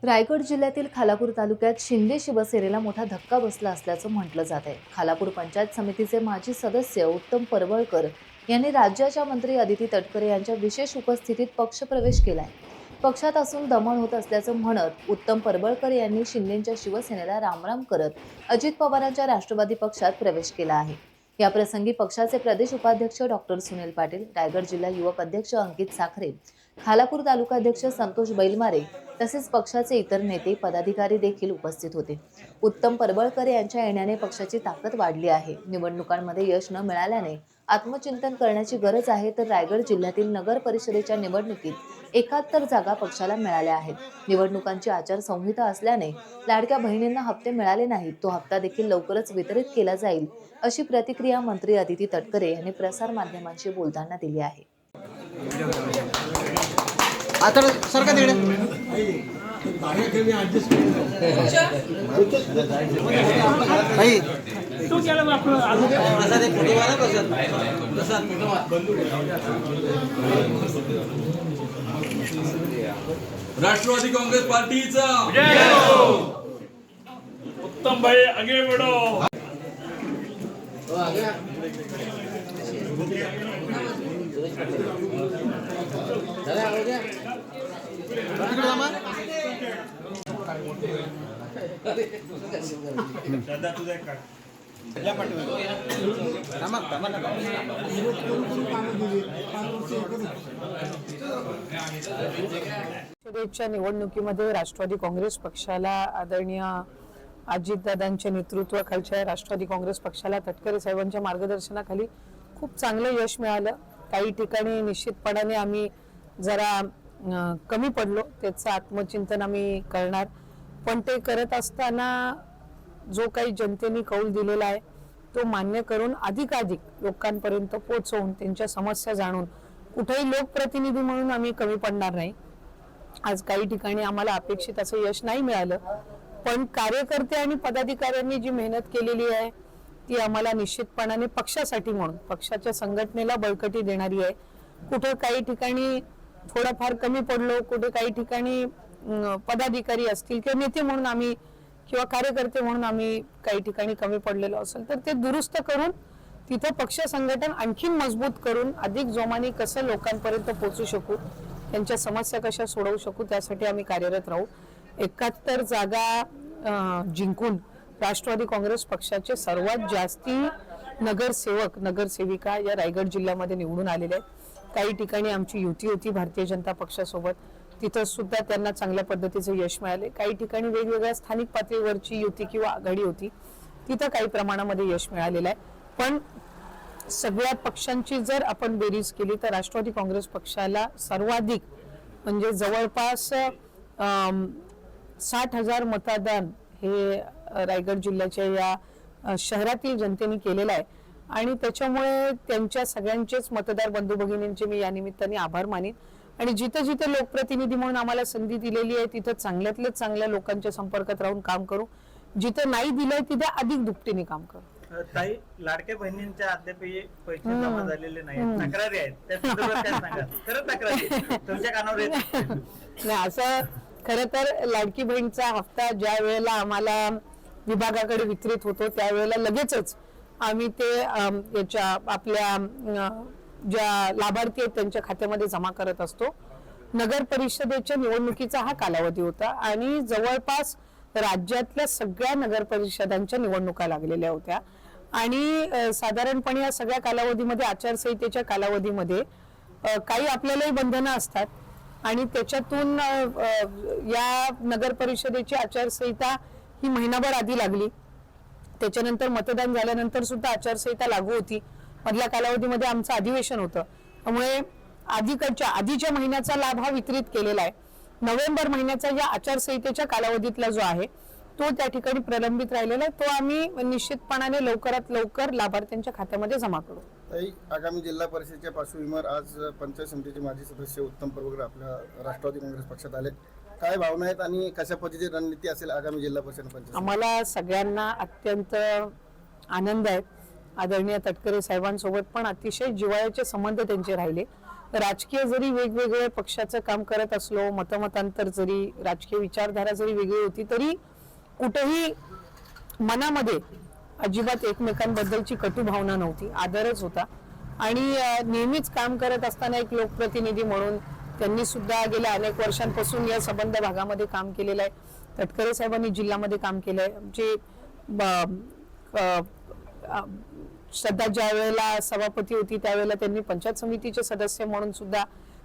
रायगड जिल्ह्यातील खालापूर तालुक्यात शिंदे शिवसेनेला मोठा धक्का बसला असल्याचं म्हटलं जात आहे। खालापूर पंचायत समितीचे माजी सदस्य उत्तम परवळकर यांनी राज्याच्या मंत्री अदिती तटकरे यांच्या विशेष उपस्थितीत पक्षप्रवेश केलाय। पक्षात असून दमन होत असल्याचं म्हणत उत्तम परवळकर यांनी शिंदेच्या शिवसेनेला रामराम करत अजित पवारांच्या राष्ट्रवादी पक्षात प्रवेश केला आहे। या प्रसंगी पक्षाचे प्रदेश उपाध्यक्ष डॉक्टर सुनील पाटील, रायगड जिल्हा युवक अध्यक्ष अंकित साखरे, खालापूर तालुकाध्यक्ष संतोष बैलमारे तसेच पक्षाचे इतर नेते पदाधिकारी देखील उपस्थित होते। उत्तम परवळकर यांच्या येण्याने पक्षाची ताकद वाढली आहे। निवडणुकांमध्ये यश न मिळाल्याने आत्मचिंतन करण्याची गरज आहे। तर रायगड जिल्ह्यातील नगर परिषदेच्या निवडणुकीत 71 जागा पक्षाला मिळाल्या आहेत। निवडणुकांची आचारसंहिता असल्याने लाडक्या बहिणींना हप्ते मिळाले नाहीत, तो हप्ता देखील लवकरच वितरित केला जाईल, अशी प्रतिक्रिया मंत्री अदिती तटकरे यांनी प्रसार माध्यमांशी बोलताना दिली आहे। आता सरका तिकडे राष्ट्रवादी कांग्रेस पार्टीचा उत्तम भाई आगे बढ़ो। परिषदेच्या निवडणुकीमध्ये राष्ट्रवादी काँग्रेस पक्षाला आदरणीय अजितदादांच्या नेतृत्वाखालच्या राष्ट्रवादी काँग्रेस पक्षाला तटकरे साहेबांच्या मार्गदर्शनाखाली खूप चांगलं यश मिळालं। काही ठिकाणी निश्चितपणाने आम्ही जरा कमी पडलो, त्याचं आत्मचिंतन आम्ही करणार, पण ते करत असताना जो काही जनतेने कौल दिलेला आहे तो मान्य करून अधिकाधिक लोकांपर्यंत पोहोचवून त्यांच्या समस्या जाणून कुठेही लोकप्रतिनिधी म्हणून आम्ही कमी पडणार नाही। आज काही ठिकाणी आम्हाला अपेक्षित असं यश नाही मिळालं, पण कार्यकर्ते आणि पदाधिकाऱ्यांनी जी मेहनत केलेली आहे ती आम्हाला निश्चितपणाने पक्षासाठी म्हणून पक्षाच्या संघटनेला बळकटी देणारी आहे। कुठे काही ठिकाणी थोडाफार कमी पडलो, कुठे काही ठिकाणी पदाधिकारी असतील किंवा नेते म्हणून आम्ही किंवा कार्यकर्ते म्हणून आम्ही काही ठिकाणी कमी पडलेलो असेल तर ते दुरुस्त करून तिथं पक्ष संघटन आणखी मजबूत करून अधिक जोमाने कसं लोकांपर्यंत पोहोचू शकू, त्यांच्या समस्या कशा सोडवू शकू, त्यासाठी आम्ही कार्यरत राहू। 71 जागा जिंकून राष्ट्रवादी काँग्रेस पक्षाचे सर्वात जास्ती नगरसेवक नगरसेविका या रायगड जिल्ह्यामध्ये निवडून आलेले आहेत। काही ठिकाणी आमची युती होती भारतीय जनता पक्षासोबत, तिथं सुद्धा त्यांना चांगल्या पद्धतीचे यश मिळाले। काही ठिकाणी वेगवेगळ्या स्थानिक पातळीवरची युती किंवा आघाडी होती, तिथं काही प्रमाणामध्ये यश मिळालेलं आहे। पण सगळ्या पक्षांची जर आपण बेरीज केली तर राष्ट्रवादी काँग्रेस पक्षाला सर्वाधिक म्हणजे जवळपास 60,000 मतदान हे रायगड जिल्ह्याच्या या शहरातील जनतेने केलेलं आहे आणि त्याच्यामुळे त्यांच्या सगळ्यांचेच मतदार बंधू भगिनींचे मी या निमित्ताने आभार मानेन। आणि जिथे जिथे लोकप्रतिनिधी म्हणून आम्हाला संधी दिलेली आहे तिथे चांगल्यातले चांगल्या लोकांच्या संपर्कात राहून काम करू, जिथे नाही दिलंय तिथे अधिक दुपटीने काम करू। ताई, लाडक्या बहिणींच्या अद्याप पैसे जमा झालेले नाहीत, तक्रारी आहेत, त्या संदर्भात काय सांगाल? खरं तक्रारी तुमच्या कानावर येत नाही असं खरं तर लाडकी बहीणचा हप्ता ज्या वेळेला आम्हाला विभागाकडे वितरित होतो त्यावेळेला लगेचच आम्ही ते याच्या आपल्या ज्या लाभार्थी आहेत त्यांच्या खात्यामध्ये जमा करत असतो। नगर परिषदेच्या निवडणुकीचा हा कालावधी होता आणि जवळपास राज्यातल्या सगळ्या नगर परिषदांच्या निवडणुका लागलेल्या होत्या आणि साधारणपणे या सगळ्या कालावधीमध्ये आचारसंहितेच्या कालावधीमध्ये काही आपल्यालाही बंधनं असतात आणि त्याच्यातून या नगर परिषदेची आचारसंहिता ही महिनाभर आधी लागली, त्याच्यानंतर मतदान झाल्यानंतर सुद्धा आचारसंहिता लागू होती। मधल्या कालावधीमध्ये आमचं अधिवेशन होतं, त्यामुळे आधीच्या महिन्याचा लाभ हा वितरित केलेला आहे। नोव्हेंबर महिन्याचा या आचारसंहितेच्या कालावधीतला जो आहे तो त्या ठिकाणी प्रलंबित राहिलेला आहे, तो आम्ही निश्चितपणाने लवकरात लवकर लाभार्थ्यांच्या खात्यामध्ये जमा करू। आगामी जिल्हा परिषदेच्या पार्श्वभूमीवर आज पंचायत समितीचे माजी सदस्य उत्तम परवळकर आपल्या राष्ट्रवादी काँग्रेस पक्षात आले, काय भावना आहेत आणि कशा पद्धतीची रणनीती असेल आगामी जिल्हा परिषद पंचायत? आम्हाला सगळ्यांना अत्यंत आनंद आहे। आदरणीय तटकरे साहेबांसोबत पण अतिशय जिव्हाळ्याचे संबंध त्यांचे राहिले राजकीय जरी वेगवेगळे पक्षाचं काम करत असलो, मतमतांतर जरी, राजकीय विचारधारा जरी वेगळी होती, तरी कुठेही मनामध्ये अजिबात एकमेकांबद्दलची कटू भावना नव्हती, आदरच होता. आणि नेहमीच काम करत असताना एक लोकप्रतिनिधी म्हणून त्यांनी सुद्धा गेल्या अनेक वर्षांपासून या संबंध भागामध्ये काम केलेलं आहे. तटकरे साहेबांनी जिल्ह्यामध्ये काम केलंय. आमचे श्रद्धा ज्या वेळेला सभापती होती त्यावेळेला त्यांनी पंचायत समितीचे सदस्य म्हणून सुद्धा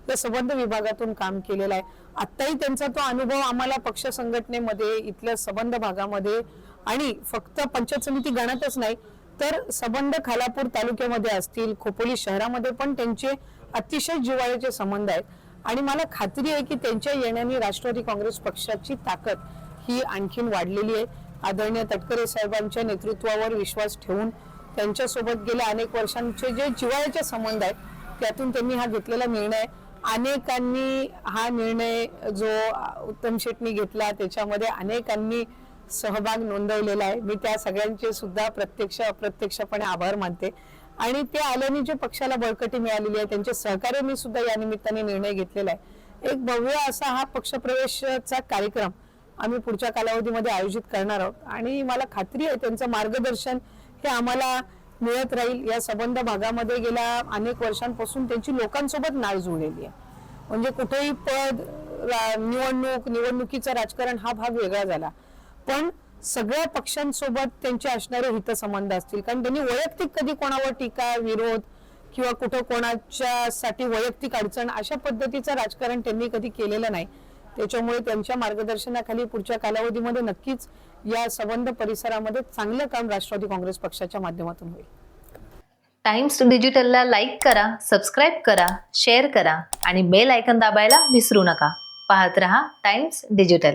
या संबंध विभागातून काम केलेलं आहे. आत्ताही त्यांचा तो अनुभव आम्हाला पक्ष संघटनेमध्ये, इथल्या संबंध भागामध्ये आणि फक्त पंचायत समिती गणातच नाही तर संबंध खालापूर तालुक्यामध्ये असतील, खोपोली शहरामध्ये पण त्यांचे अतिशय जिव्हाळ्याचे संबंध आहेत. आणि मला खात्री आहे की त्यांच्या येण्याने राष्ट्रवादी काँग्रेस पक्षाची ताकद ही आणखीन वाढलेली आहे. आदरणीय तटकरे साहेबांच्या नेतृत्वावर विश्वास ठेवून त्यांच्यासोबत गेल्या अनेक वर्षांचे जे जिव्हाळ्याचे संबंध आहेत त्यातून त्यांनी हा घेतलेला निर्णय, अनेकांनी हा निर्णय जो उत्तम शेटनी घेतला त्याच्यामध्ये अनेकांनी सहभाग नोंदवलेला आहे. मी त्या सगळ्यांचे सुद्धा प्रत्यक्ष अप्रत्यक्षपणे आभार मानते. आणि ते आल्याने जे पक्षाला बळकटी मिळालेली आहे, त्यांचे सहकार्यांनी सुद्धा या निमित्ताने निर्णय घेतलेला आहे. एक भव्य असा हा पक्षप्रवेशचा कार्यक्रम आम्ही पुढच्या कालावधीमध्ये आयोजित करणार आहोत. आणि मला खात्री आहे त्यांचं मार्गदर्शन हे आम्हाला मिळत राहील. या संबंध भागामध्ये गेल्या अनेक वर्षांपासून त्यांची लोकांसोबत नाळ जुळलेली आहे. म्हणजे कुठेही पद, निवडणुकीचं राजकारण हा भाग वेगळा झाला, पण सगळ्या पक्षांसोबत त्यांचे असणारे हितसंबंध असतील. कारण त्यांनी वैयक्तिक कधी कोणावर टीका, विरोध किंवा कुठं कोणाच्यासाठी वैयक्तिक अडचण अशा पद्धतीचं राजकारण त्यांनी कधी केलेलं नाही. त्याच्यामुळे त्यांच्या मार्गदर्शनाखाली पुढच्या कालावधीमध्ये नक्कीच या संबंध परिसरामध्ये चांगलं काम राष्ट्रवादी काँग्रेस पक्षाच्या माध्यमातून होईल. टाइम्स डिजिटलला लाईक करा, सबस्क्राईब करा, शेअर करा आणि बेल आयकॉन दाबायला विसरू नका. पाहत रहा टाइम्स डिजिटल.